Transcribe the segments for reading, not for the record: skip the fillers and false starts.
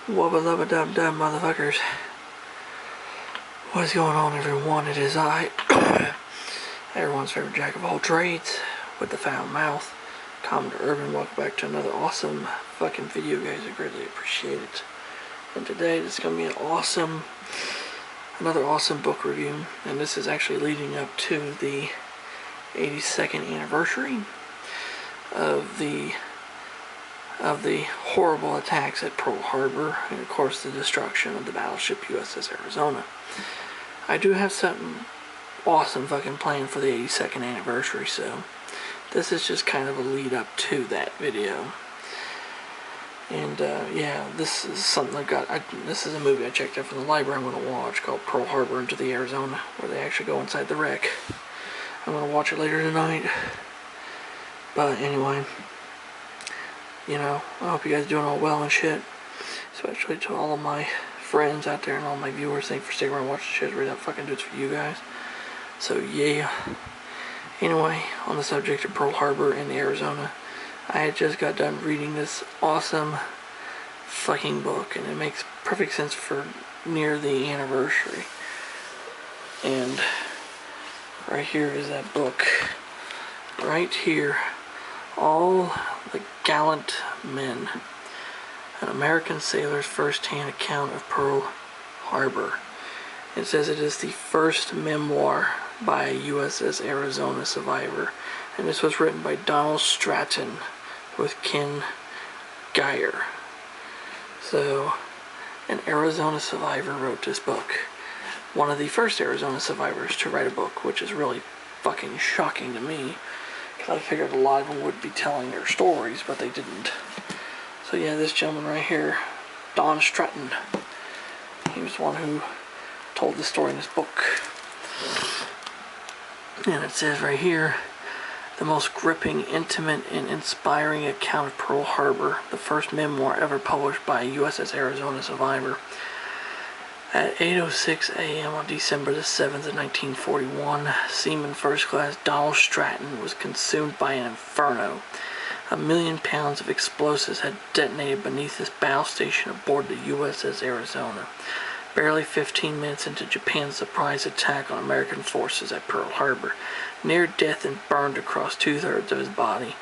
Wubba lubba dub dub motherfuckers. What is going on, everyone? It is I, everyone's favorite jack of all trades, with the foul mouth, Commodore Urban. Welcome back to another awesome fucking video, guys. I greatly appreciate it. And today, this is going to be another awesome book review. And this is actually leading up to the 82nd anniversary of the horrible attacks at Pearl Harbor, and of course the destruction of the battleship USS Arizona. I do have something awesome fucking planned for the 82nd anniversary, so this is just kind of a lead up to that video. And yeah, this is something this is a movie I checked out from the library I'm going to watch, called Pearl Harbor into the Arizona, where they actually go inside the wreck. I'm going to watch it later tonight. But anyway, you know, I hope you guys are doing all well and shit. Especially to all of my friends out there and all my viewers. Thank you for sticking around and watching the shit. Really, that fucking do it for you guys. So yeah. Anyway, on the subject of Pearl Harbor in Arizona, I had just got done reading this awesome fucking book, and it makes perfect sense for near the anniversary. And right here is that book. Right here. All the Gallant Men, an American sailor's first-hand account of Pearl Harbor. It says it is the first memoir by a USS Arizona survivor, and this was written by Don Straton with Ken Geyer. So, an Arizona survivor wrote this book. One of the first Arizona survivors to write a book, which is really fucking shocking to me. I figured a lot of them would be telling their stories, but they didn't. So yeah, this gentleman right here, Don Straton, he was the one who told the story in this book. And it says right here, the most gripping, intimate, and inspiring account of Pearl Harbor, the first memoir ever published by a USS Arizona survivor. At 8:06 a.m. on December the 7th of 1941, Seaman First Class Donald Straton was consumed by an inferno. 1,000,000 pounds of explosives had detonated beneath his battle station aboard the USS Arizona. Barely 15 minutes into Japan's surprise attack on American forces at Pearl Harbor, near death and burned across 2/3 of his body,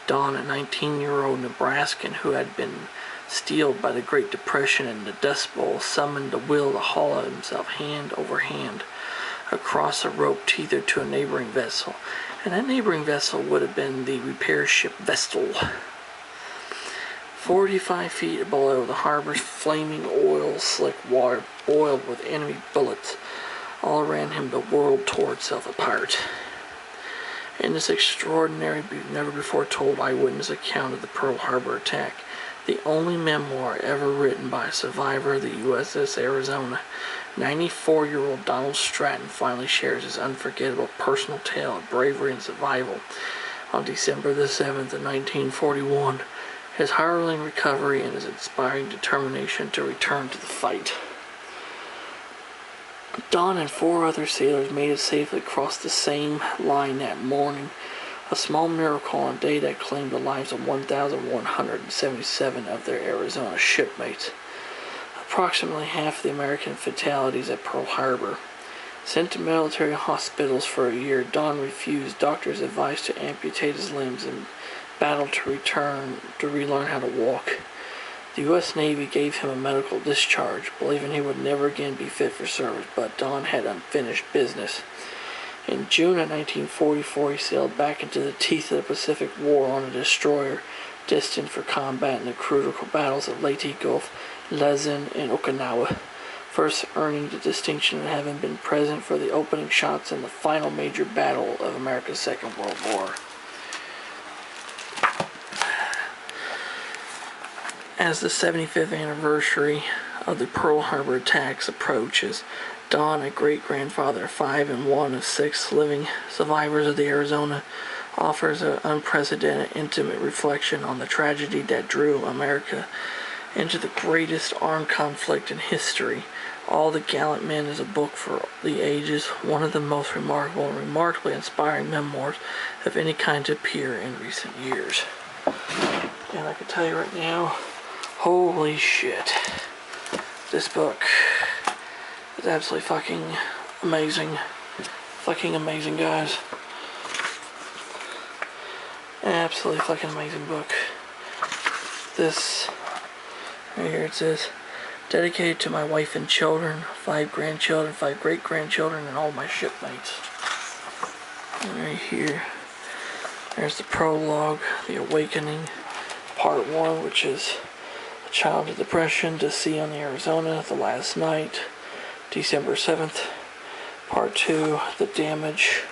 Don, a 19-year-old Nebraskan who had been steeled by the Great Depression and the Dust Bowl, summoned the will to haul himself hand over hand across a rope tethered to a neighboring vessel. And that neighboring vessel would have been the repair ship Vestal. 45 feet below, the harbor's flaming oil slick water boiled with enemy bullets. All around him, the world tore itself apart. In this extraordinary, never before told eyewitness account of the Pearl Harbor attack, the only memoir ever written by a survivor of the USS Arizona, 94-year-old Donald Straton finally shares his unforgettable personal tale of bravery and survival. On December the 7th of 1941, his harrowing recovery and his inspiring determination to return to the fight. Don and 4 other sailors made it safely across the same line that morning. A small miracle on a day that claimed the lives of 1,177 of their Arizona shipmates. Approximately half the American fatalities at Pearl Harbor. Sent to military hospitals for a year, Don refused doctors' advice to amputate his limbs and battled to relearn how to walk. The U.S. Navy gave him a medical discharge, believing he would never again be fit for service, but Don had unfinished business. In June of 1944, he sailed back into the teeth of the Pacific War on a destroyer, destined for combat in the critical battles of Leyte Gulf, Luzon, and Okinawa, first earning the distinction of having been present for the opening shots in the final major battle of America's Second World War. As the 75th anniversary of the Pearl Harbor attacks approaches, Don, a great-grandfather of 5 and one of 6 living survivors of the Arizona, offers an unprecedented, intimate reflection on the tragedy that drew America into the greatest armed conflict in history. All the Gallant Men is a book for the ages, one of the most remarkable and remarkably inspiring memoirs of any kind to appear in recent years. And I can tell you right now, holy shit. This book is absolutely fucking amazing. Fucking amazing, guys. Absolutely fucking amazing book. This, right here it says, dedicated to my wife and children, 5 grandchildren, 5 great-grandchildren, and all my shipmates. And right here, there's the prologue, The Awakening, Part 1, which is A Child of Depression, to Sea on the Arizona, The Last Night, December 7th. Part 2, The Damage,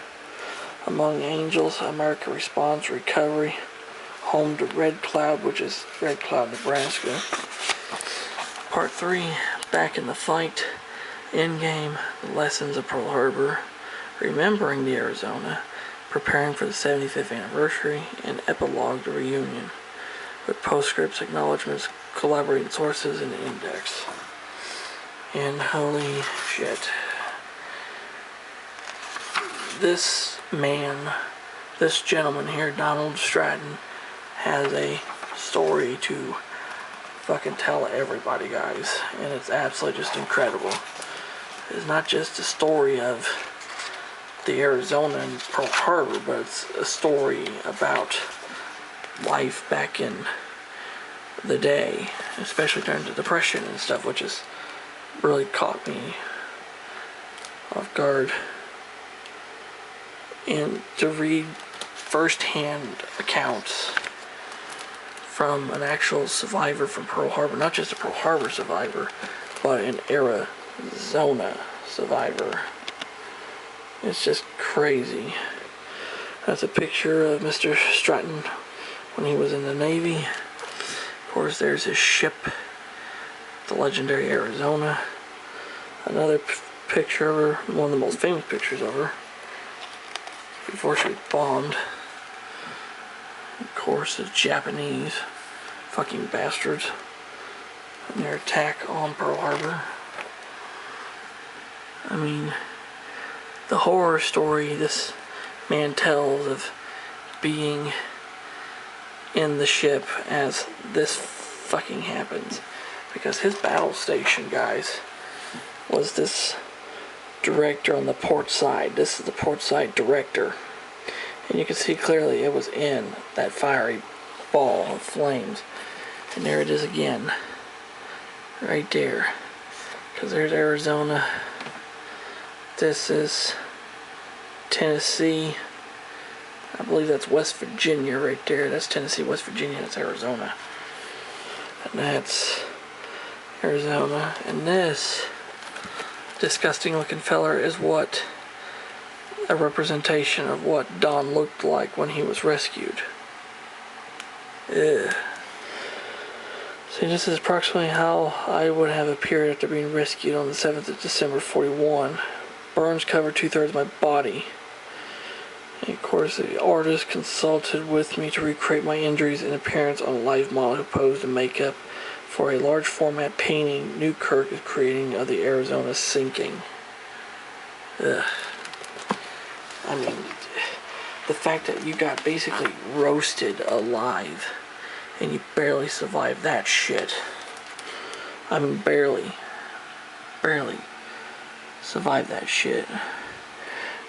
Among Angels, America Responds, Recovery, Home to Red Cloud, which is Red Cloud, Nebraska. Part 3, Back in the Fight, Endgame, The Lessons of Pearl Harbor, Remembering the Arizona, Preparing for the 75th Anniversary, and Epilogue, The Reunion, with postscripts, acknowledgments, collaborating sources, and index. And holy shit. This man, this gentleman here, Don Straton, has a story to fucking tell everybody, guys, and it's absolutely just incredible. It's not just a story of the Arizona and Pearl Harbor, but it's a story about life back in the day, especially during the Depression and stuff, which has really caught me off guard. And to read first-hand accounts from an actual survivor from Pearl Harbor, not just a Pearl Harbor survivor, but an Arizona survivor. It's just crazy. That's a picture of Mr. Straton when he was in the Navy. Of course, there's his ship, the legendary Arizona. Another picture of her, one of the most famous pictures of her, before she was bombed. Of course, the Japanese fucking bastards and their attack on Pearl Harbor. I mean, the horror story this man tells of being in the ship as this fucking happens. Because his battle station, guys, was this director on the port side. This is the port side director. And you can see clearly it was in that fiery ball of flames. And there it is again. Right there. Because there's Arizona. This is Tennessee. I believe that's West Virginia right there. That's Tennessee, West Virginia. That's Arizona. And that's Arizona. And this disgusting looking feller is what a representation of what Don looked like when he was rescued. Ugh. See, this is approximately how I would have appeared after being rescued on the 7th of December 41. Burns covered 2/3 of my body. And of course, the artist consulted with me to recreate my injuries and appearance on a live model who posed in makeup for a large format painting Newkirk is creating of the Arizona sinking. Ugh. I mean, the fact that you got basically roasted alive and you barely survived that shit. I mean, barely survived that shit.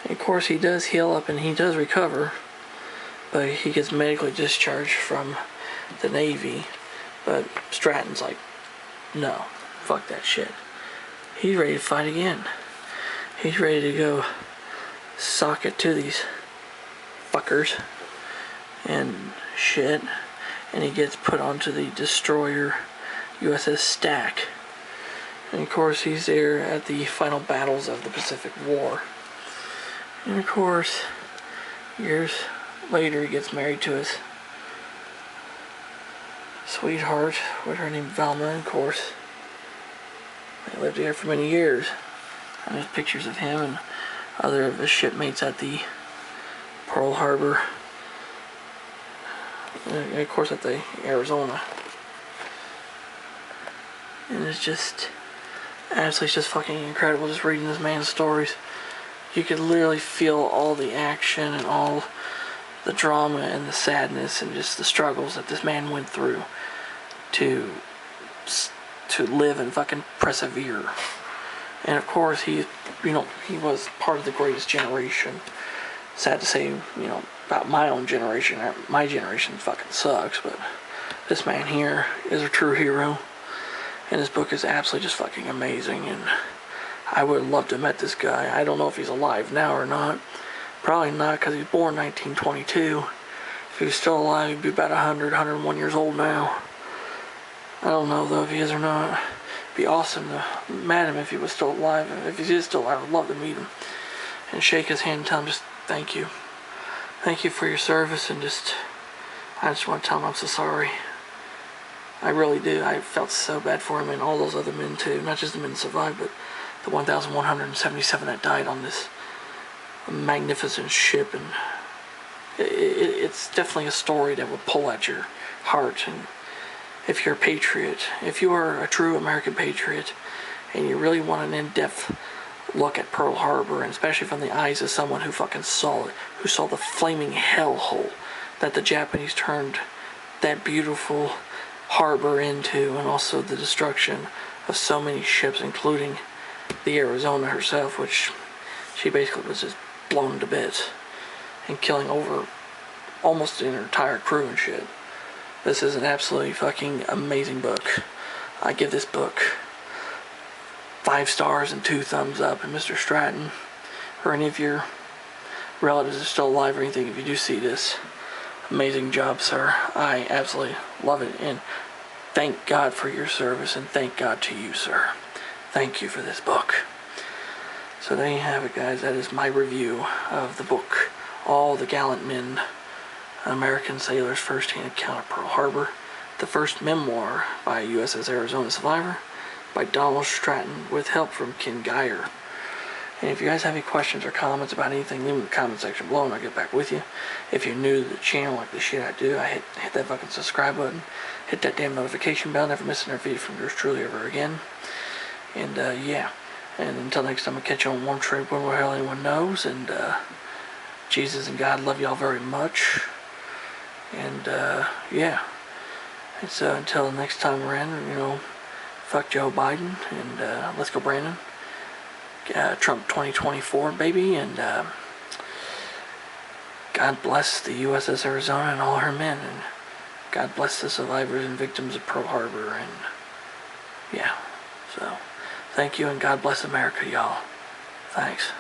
And of course, he does heal up and he does recover, but he gets medically discharged from the Navy. But Straton's like, no, fuck that shit. He's ready to fight again. He's ready to go sock it to these fuckers and shit. And he gets put onto the destroyer USS Stack. And of course, he's there at the final battles of the Pacific War. And of course, years later, he gets married to his sweetheart, with her name Velma, of course. They lived together for many years. And there's pictures of him and other of his shipmates at the Pearl Harbor. And of course at the Arizona. And it's just absolutely, it's just fucking incredible just reading this man's stories. You could literally feel all the action and all the drama and the sadness and just the struggles that this man went through to to live and fucking persevere. And of course, he was part of the greatest generation. Sad to say, about my own generation. My generation fucking sucks, but this man here is a true hero. And his book is absolutely just fucking amazing. And I would love to have met this guy. I don't know if he's alive now or not. Probably not, because he was born in 1922. If he was still alive, he'd be about 100, 101 years old now. I don't know, though, if he is or not. It'd be awesome to meet him if he was still alive. If he is still alive, I'd love to meet him. And shake his hand and tell him just thank you. Thank you for your service, and I just want to tell him I'm so sorry. I really do. I felt so bad for him and all those other men, too. Not just the men that survived, but the 1,177 that died on this magnificent ship. And it's definitely a story that will pull at your heart. And if you're a patriot, if you are a true American patriot, and you really want an in-depth look at Pearl Harbor, and especially from the eyes of someone who fucking saw it, who saw the flaming hellhole that the Japanese turned that beautiful harbor into, and also the destruction of so many ships, including the Arizona herself, which she basically was just blown to bits and killing over almost an entire crew and shit. This is an absolutely fucking amazing book. I give this book 5 stars and 2 thumbs up. And Mr. Straton, or any of your relatives are still alive or anything, if you do see this, amazing job, sir. I absolutely love it, and thank God for your service, and thank God to you, sir. Thank you for this book. So there you have it, guys. That is my review of the book, All the Gallant Men, American Sailors' First-Hand Account of Pearl Harbor, the first memoir by a USS Arizona survivor, by Don Straton, with help from Ken Geyer. And if you guys have any questions or comments about anything, leave them in the comment section below and I'll get back with you. If you're new to the channel like the shit I do, I hit that fucking subscribe button, hit that damn notification bell, never miss another video from yours truly ever again. And yeah, and until next time, I'll catch you on one trip when hell anyone knows. And Jesus and God love y'all very much. And yeah, it's until next time around, fuck Joe Biden, and let's go Brandon. Trump 2024, baby, and God bless the USS Arizona and all her men, and God bless the survivors and victims of Pearl Harbor, and yeah, so thank you, and God bless America, y'all. Thanks.